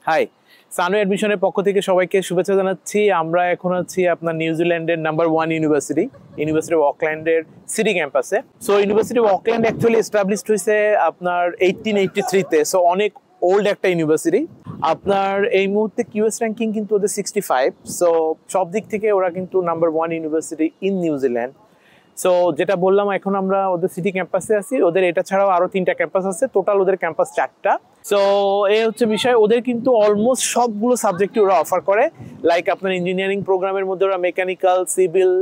High, Sanu অ্যাডমিশনের পক্ষ থেকে সবাইকে শুভেচ্ছা জানাচ্ছি। আমরা এখন আছি আপনার নিউজিল্যান্ডের নাম্বার 1 ইউনিভার্সিটি অফ অকল্যান্ডের সিটি ক্যাম্পাসে। So university of Auckland actually established হয়েছে আপনার 1883-তে। সো অনেক ওল্ড একটা ইউনিভার্সিটি। আপনার এই মুহূর্তে কিউএস র্যাঙ্কিং কিন্তু ওদের 65। সো সব দিক থেকে ওরা কিন্তু number 1 university in New Zealand. So যেটা বললাম, এখন আমরা ওদের সিটি ক্যাম্পাসে আছি। ওদের এটা ছাড়াও আরো 3টা ক্যাম্পাস আছে, টোটাল ওদের ক্যাম্পাস 4টা। সো এই হচ্ছে বিষয়। ওদের কিন্তু অলমোস্ট সবগুলো সাবজেক্টই ওরা অফার করে। লাইক আপনার ইঞ্জিনিয়ারিং প্রোগ্রামের মধ্যে ওরা mechanical, civil,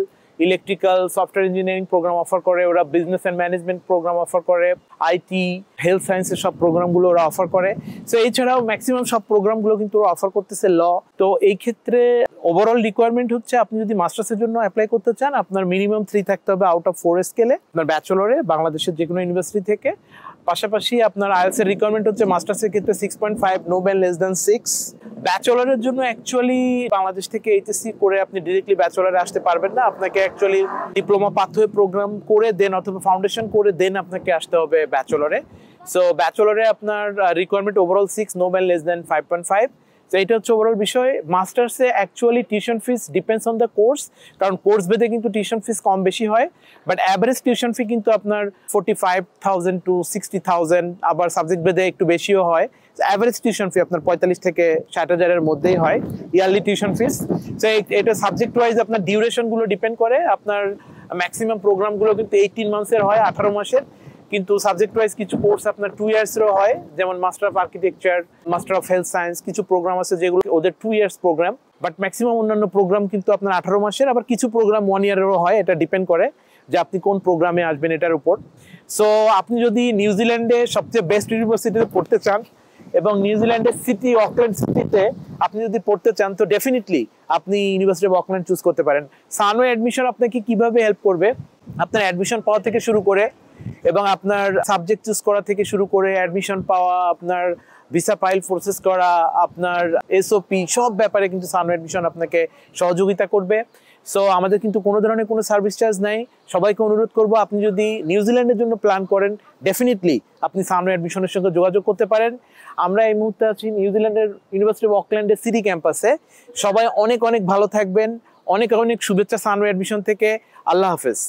electrical, software engineering program offer করে। ওরা business and management program offer করে, আইটি, হেলথ সায়েন্সের সব প্রোগ্রামগুলো ওরা অফার করে। সো এছাড়াও ম্যাক্সিমাম সব প্রোগ্রামগুলো কিন্তু ওরা অফার করতেছে ল। তো এই ক্ষেত্রে ওভারঅল রিকোয়ারমেন্ট হচ্ছে, আপনি যদি মাস্টার্সের জন্য অ্যাপ্লাই করতে চান, আপনার মিনিমাম 3 থাকতে হবে আউট অফ 4 স্কেলে আপনার ব্যাচেলরে, বাংলাদেশের যে কোনো ইউনিভার্সিটি থেকে। পাশাপাশি আপনার আইএলটিএস এর রিকোয়ারমেন্ট হচ্ছে মাস্টার্সের ক্ষেত্রে 6.5, নো ব্যান্ড লেস দ্যান 6। ব্যাচেলরের জন্য অ্যাকচুয়ালি বাংলাদেশ থেকে এইচএসসি করে আপনি ডিরেক্টলি ব্যাচেলরে আসতে পারবেন না। আপনাকে অ্যাকচুয়ালি ডিপ্লোমা পাথওয়ে প্রোগ্রাম করে দেন অথবা ফাউন্ডেশন করে দেন আপনাকে আসতে হবে ব্যাচেলরে। সো ব্যাচেলরে আপনার requirement overall 6, no band less than 5.5। তো এটা হচ্ছে ওভারঅল বিষয়। মাস্টার্সে actually tuition fees depends on the course, কারণ কোর্স ভেদে কিন্তু টিউশন ফিস কম বেশি হয়। বাট অ্যাভারেজ টিউশন ফি কিন্তু আপনার 45,000 to 60,000, আবার সাবজেক্ট ভেদে একটু বেশিও হয়। অ্যাভারেজ টিউশন ফি আপনার 45 থেকে 60,000-এর মধ্যেই হয় ইয়ারলি টিউশন ফিস। তো এটা সাবজেক্ট ওয়াইজ আপনার ডিউরেশনগুলো ডিপেন্ড করে। আপনার ম্যাক্সিমাম প্রোগ্রামগুলো কিন্তু 18 মান্থসের হয়, 18 মাসের। কিন্তু সাবজেক্ট ওয়াইজ কিছু কোর্স আপনার 2 ইয়ার্সেরও হয়, যেমন master of architecture, master of health science, কিছু প্রোগ্রাম আছে যেগুলো ওদের 2 ইয়ার্স প্রোগ্রাম। বাট ম্যাক্সিমাম অন্যান্য প্রোগ্রাম কিন্তু আপনার 18 মাসের, আবার কিছু প্রোগ্রাম 1 ইয়ারেরও হয়। এটা ডিপেন্ড করে যে আপনি কোন প্রোগ্রামে আসবেন এটার উপর। সো আপনি যদি নিউজিল্যান্ডে সবচেয়ে বেস্ট ইউনিভার্সিটিতে পড়তে চান এবং নিউজিল্যান্ডের সিটি অকল্যান্ড সিটিতে আপনি যদি পড়তে চান, তো ডেফিনেটলি আপনি ইউনিভার্সিটি অফ অকল্যান্ড চুজ করতে পারেন। সানু অ্যাডমিশন আপনাকে কিভাবে হেল্প করবে, আপনার অ্যাডমিশন পাওয়া থেকে শুরু করে এবং আপনার সাবজেক্ট চুজ করা থেকে শুরু করে অ্যাডমিশন পাওয়া, আপনার ভিসা ফাইল প্রসেস করা, আপনার এসওপি, সব ব্যাপারে কিন্তু সানু অ্যাডমিশন আপনাকে সহযোগিতা করবে। সো আমাদের কিন্তু কোনো ধরনের কোনো সার্ভিস চার্জ নাই। সবাইকে অনুরোধ করব, আপনি যদি নিউজিল্যান্ডের জন্য প্ল্যান করেন, ডেফিনেটলি আপনি সানু অ্যাডমিশনের সঙ্গে যোগাযোগ করতে পারেন। আমরা এই মুহূর্তে আছি নিউজিল্যান্ডের ইউনিভার্সিটি অফ অকল্যান্ডের সিটি ক্যাম্পাসে। সবাই অনেক অনেক ভালো থাকবেন। অনেক অনেক শুভেচ্ছা সানু অ্যাডমিশন থেকে। আল্লাহ হাফেজ।